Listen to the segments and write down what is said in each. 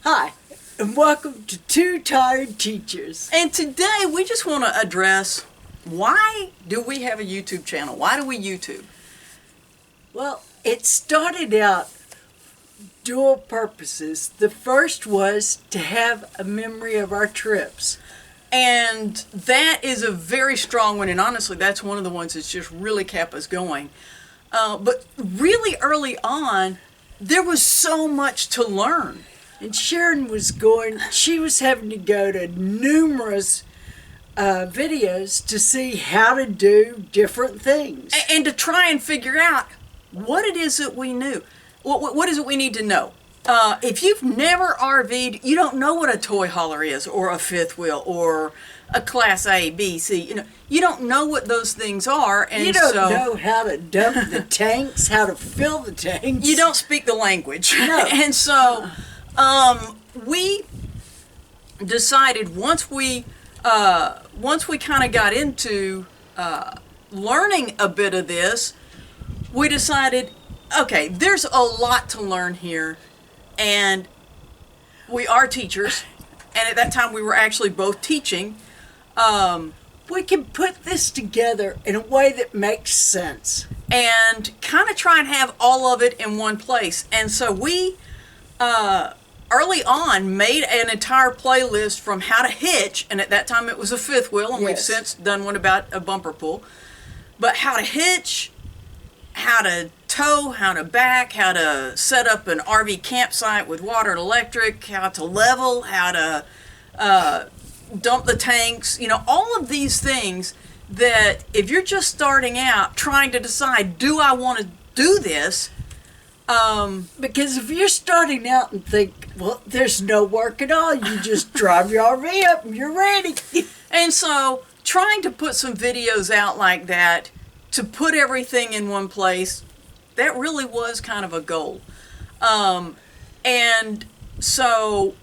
Hi, and welcome to Two Tired Teachers. And today we just want to address, why do we have a YouTube channel? Why do we YouTube? Well, it started out dual purposes. The first was to have a memory of our trips. And that is a very strong one, and honestly that's one of the ones that's just really kept us going. But really early on, there was so much to learn. And Sharon she was having to go to numerous videos to see how to do different things. And to try and figure out what it is that we knew. What is it we need to know? If you've never RV'd, you don't know what a toy hauler is, or a fifth wheel, or a class A, B, C. You don't know what those things are, and you don't know how to dump the tanks, how to fill the tanks. You don't speak the language. No. And so we decided once we kind of got into learning a bit of this, we decided, okay, there's a lot to learn here, and we are teachers, and at that time we were actually both teaching. We can put this together in a way that makes sense and kind of try and have all of it in one place. And so we early on made an entire playlist from how to hitch, and at that time it was a fifth wheel, and we've since done one about a bumper pull. But how to hitch, how to tow, how to back, how to set up an RV campsite with water and electric, how to level, how to dump the tanks, all of these things that if you're just starting out trying to decide, do I want to do this? Because if you're starting out and think, well, there's no work at all, you just drive your RV up and you're ready. And so trying to put some videos out like that, to put everything in one place, that really was kind of a goal. And so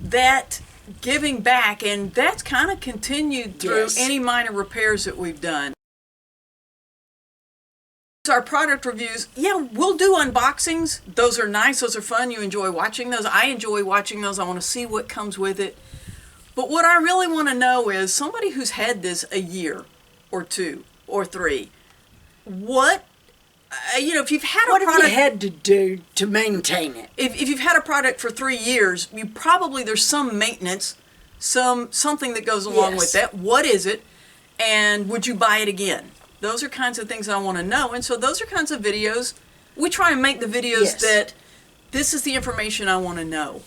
that giving back, and that's kind of continued through any minor repairs that we've done. Our product reviews, we'll do unboxings. Those are nice, those are fun, you enjoy watching those. I enjoy watching those. I want to see what comes with it. But what I really want to know is, somebody who's had this a year or two or three, what if you've had a product, what have you had to do to maintain it? If you've had a product for 3 years, there's some maintenance, something that goes along with that. What is it, and would you buy it again? Those are kinds of things I want to know. And so those are kinds of videos. We try and make the videos that this is the information I want to know.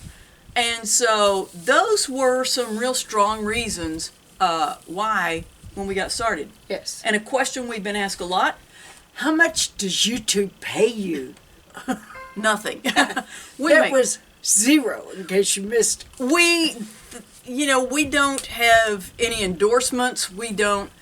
And so those were some real strong reasons why when we got started. Yes. And a question we've been asked a lot: how much does YouTube pay you? Nothing. That was zero, in case you missed. We don't have any endorsements. We don't,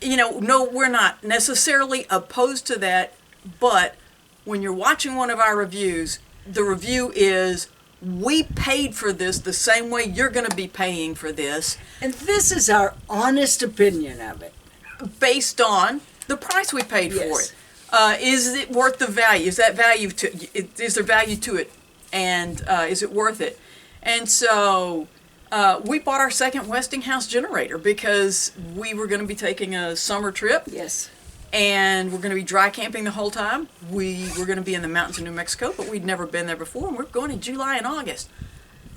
no, we're not necessarily opposed to that. But when you're watching one of our reviews, the review is, we paid for this the same way you're going to be paying for this. And this is our honest opinion of it, based on the price we paid for it. Is it worth the value? Is there value to it? And is it worth it? And so we bought our second Westinghouse generator because we were going to be taking a summer trip. Yes. And we're going to be dry camping the whole time. We were going to be in the mountains of New Mexico, but we'd never been there before, and we're going in July and August.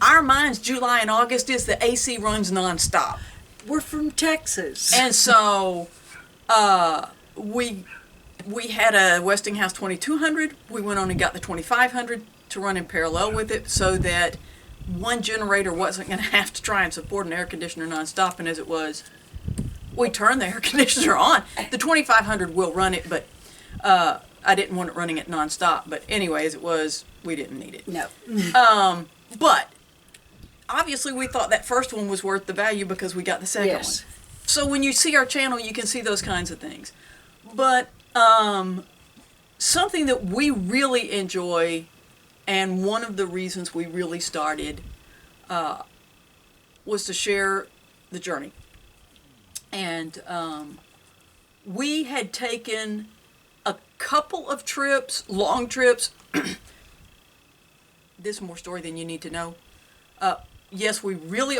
Our minds, July and August, is the AC runs nonstop. We're from Texas. And so we had a Westinghouse 2200. We went on and got the 2500 to run in parallel with it, so that one generator wasn't going to have to try and support an air conditioner nonstop. And as it was, we turned the air conditioner on. The 2500 will run it, but I didn't want it running it nonstop. But anyway, as it was, we didn't need it. No. But obviously we thought that first one was worth the value because we got the second one. So when you see our channel, you can see those kinds of things. But something that we really enjoy, and one of the reasons we really started, was to share the journey. And we had taken a couple of trips, long trips. This is more story than you need to know. yes, we really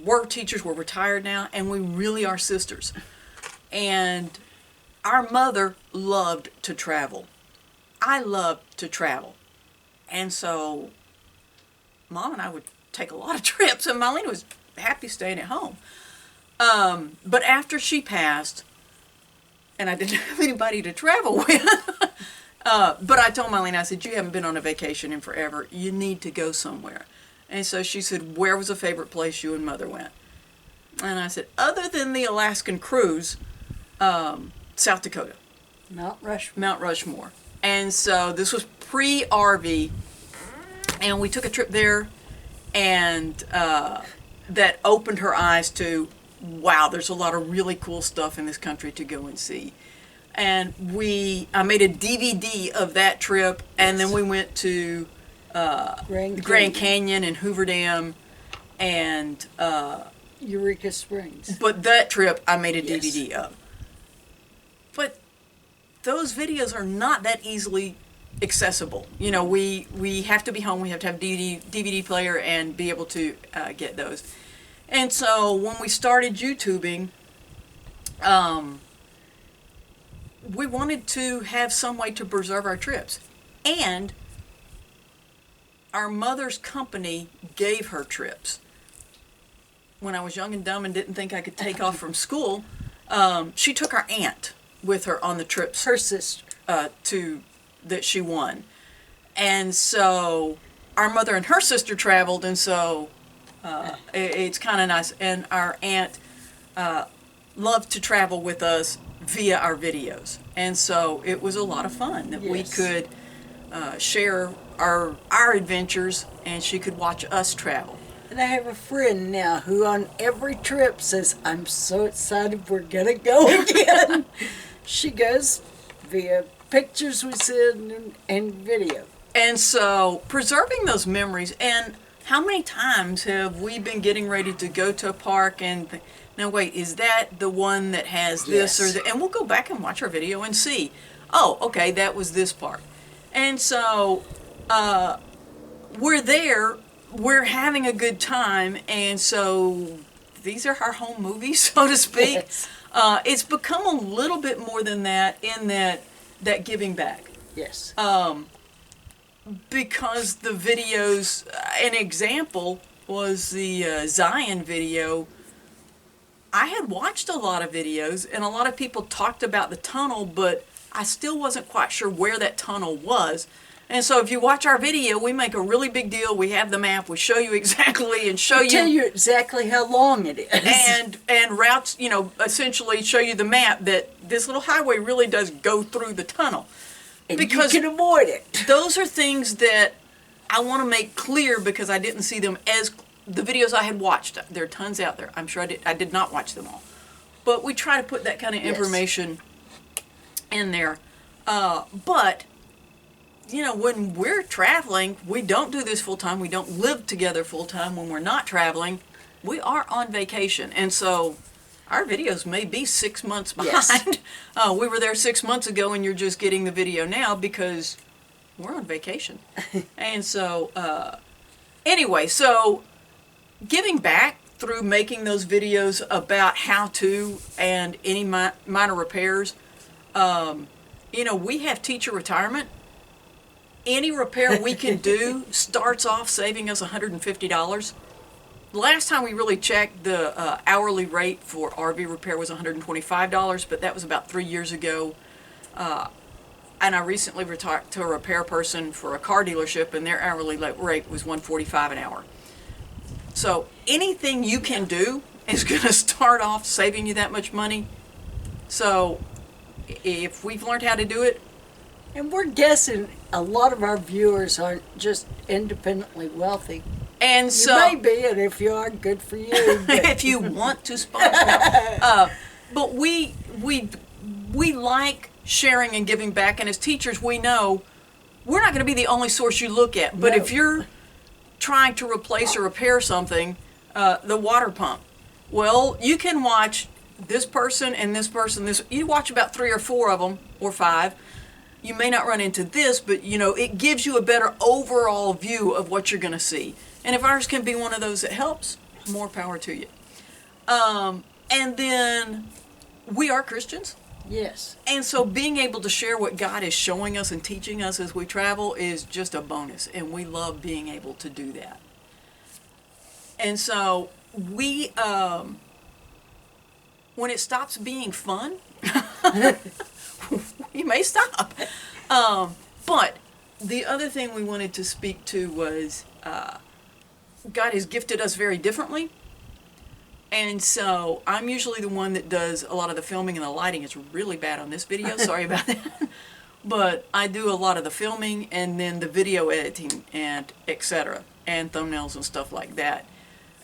were teachers. We're retired now, and we really are sisters. And our mother loved to travel. I loved to travel. And so Mom and I would take a lot of trips, and MiLena was happy staying at home. But after she passed, and I didn't have anybody to travel with, but I told MiLena, I said, you haven't been on a vacation in forever. You need to go somewhere. And so she said, where was a favorite place you and Mother went? And I said, other than the Alaskan cruise, South Dakota. Mount Rushmore. And so this was pre-RV, and we took a trip there, and that opened her eyes to, wow, there's a lot of really cool stuff in this country to go and see. And I made a DVD of that trip, and then we went to the Grand Canyon and Hoover Dam and Eureka Springs. But that trip I made a DVD of. But those videos are not that easily accessible. You know, we have to be home, we have to have DVD player and be able to get those. And so when we started YouTubing, we wanted to have some way to preserve our trips. And our mother's company gave her trips. When I was young and dumb and didn't think I could take off from school, she took our aunt with her on the trips. Her sister. That she won. And so our mother and her sister traveled, and so it's kind of nice. And our aunt loved to travel with us via our videos. And so it was a lot of fun that we could share our adventures, and she could watch us travel. And I have a friend now who on every trip says, I'm so excited we're going to go again. She goes via pictures we send and video. And so preserving those memories, and how many times have we been getting ready to go to a park and think, now wait, is that the one that has this or that? And we'll go back and watch our video and see, oh, okay, that was this park. And so we're there, we're having a good time, and so these are our home movies, so to speak. Yes. It's become a little bit more than that in that giving back. Yes. Because the videos, an example was the Zion video. I had watched a lot of videos, and a lot of people talked about the tunnel, but I still wasn't quite sure where that tunnel was. And so if you watch our video, we make a really big deal. We have the map. We show you exactly and tell you exactly how long it is. And routes, you know, essentially show you the map that this little highway really does go through the tunnel. And because you can avoid it. Those are things that I want to make clear because I didn't see them as the videos I had watched. There are tons out there. I'm sure I did not watch them all. But we try to put that kind of information in there. But you know, when we're traveling, we don't do this full time. We don't live together full time. When we're not traveling, we are on vacation. And so our videos may be 6 months behind. Yes. We were there 6 months ago, and you're just getting the video now because we're on vacation. And so, anyway, so giving back through making those videos about how to and any minor repairs, you know, we have teacher retirement. Any repair we can do starts off saving us $150. The last time we really checked, the hourly rate for RV repair was $125, but that was about 3 years ago. And I recently retired to a repair person for a car dealership, and their hourly rate was $145 an hour. So anything you can do is going to start off saving you that much money. So if we've learned how to do it, and we're guessing a lot of our viewers aren't just independently wealthy. And so you may be, and if you are, good for you. If you want to sponsor, but we like sharing and giving back. And as teachers, we know we're not going to be the only source you look at. But if you're trying to replace or repair something, the water pump, well, you can watch this person and this person. You watch about 3 or 4 of them or 5. You may not run into this, but you know, it gives you a better overall view of what you're going to see. And if ours can be one of those that helps, more power to you. And then we are Christians. Yes. And so being able to share what God is showing us and teaching us as we travel is just a bonus. And we love being able to do that. And so we, when it stops being fun, we may stop. But the other thing we wanted to speak to was God has gifted us very differently. And so I'm usually the one that does a lot of the filming and the lighting. It's really bad on this video. Sorry about that. But I do a lot of the filming and then the video editing and etc. and thumbnails and stuff like that.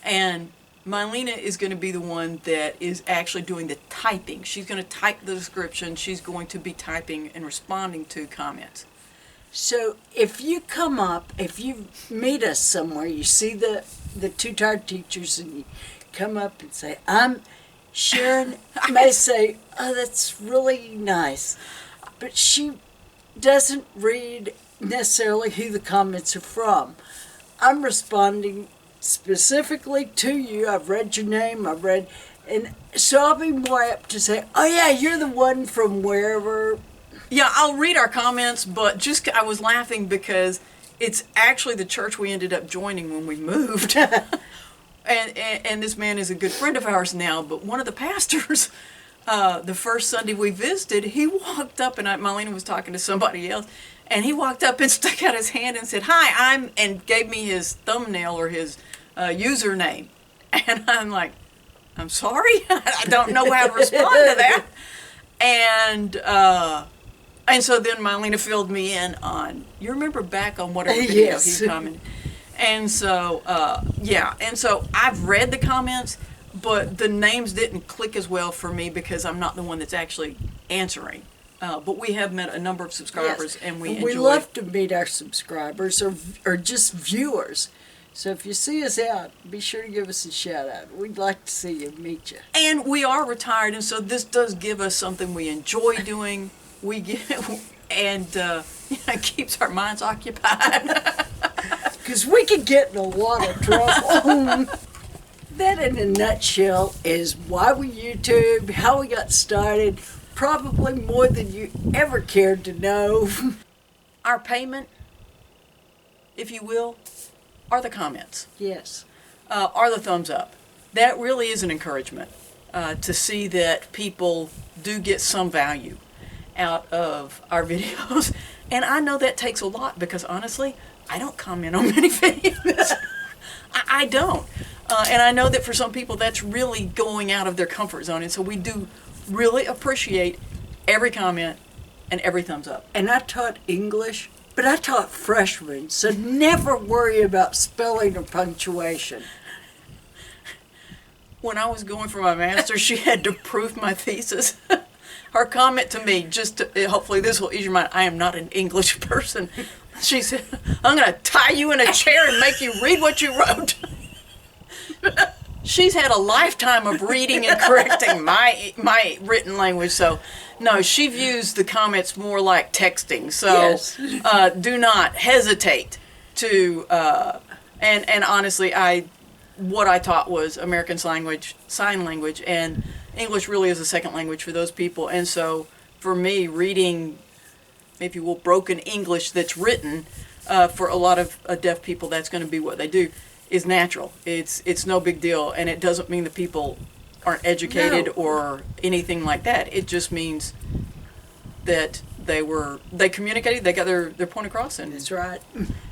And MiLena is going to be the one that is actually doing the typing. She's going to type the description. She's going to be typing and responding to comments. So if you come up, if you meet us somewhere, you see the two tired teachers and you come up and say, I'm Sharon, may say, oh, that's really nice. But she doesn't read necessarily who the comments are from. I'm responding specifically to you. I've read your name, and so I'll be more apt to say, oh yeah, you're the one from wherever. Yeah, I'll read our comments, but I was laughing because it's actually the church we ended up joining when we moved. And this man is a good friend of ours now, but one of the pastors, the first Sunday we visited, he walked up, and MiLena was talking to somebody else, and he walked up and stuck out his hand and said, hi, and gave me his thumbnail or his username. And I'm like, I'm sorry? I don't know how to respond to that. And so then MiLena filled me in on, you remember back on whatever video Yes. he commented. And so, and so I've read the comments, but the names didn't click as well for me because I'm not the one that's actually answering. But we have met a number of subscribers, and we enjoy. We love to meet our subscribers or just viewers. So if you see us out, be sure to give us a shout out. We'd like to see you, meet you. And we are retired, and so this does give us something we enjoy doing. We get, and it keeps our minds occupied. Because we could get in a lot of trouble. That in a nutshell is why we YouTube, how we got started, probably more than you ever cared to know. Our payment, if you will, are the comments. Yes. Are the thumbs up. That really is an encouragement to see that people do get some value out of our videos. And I know that takes a lot because honestly, I don't comment on many videos. I don't. And I know that for some people that's really going out of their comfort zone. And so we do really appreciate every comment and every thumbs up. And I taught English, but I taught freshmen, so never worry about spelling or punctuation. When I was going for my master's, she had to prove my thesis. Her comment to me, hopefully this will ease your mind, I am not an English person. She said, I'm going to tie you in a chair and make you read what you wrote. She's had a lifetime of reading and correcting my written language, so no, she views the comments more like texting. So Yes. Do not hesitate to, and honestly, what I taught was American Sign Language, and English really is a second language for those people. And so for me, reading, if you will, broken English that's written, for a lot of deaf people, that's going to be what they do, is natural. It's no big deal, and it doesn't mean that people aren't educated or anything like that. It just means that they communicated, they got their point across, and That's right.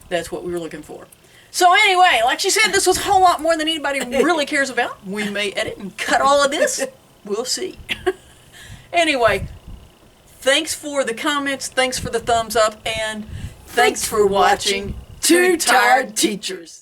that's what we were looking for. So anyway, like she said, this was a whole lot more than anybody really cares about. We may edit and cut all of this. We'll see. Anyway, thanks for the comments, thanks for the thumbs up, and thanks for watching Two Tired Teachers.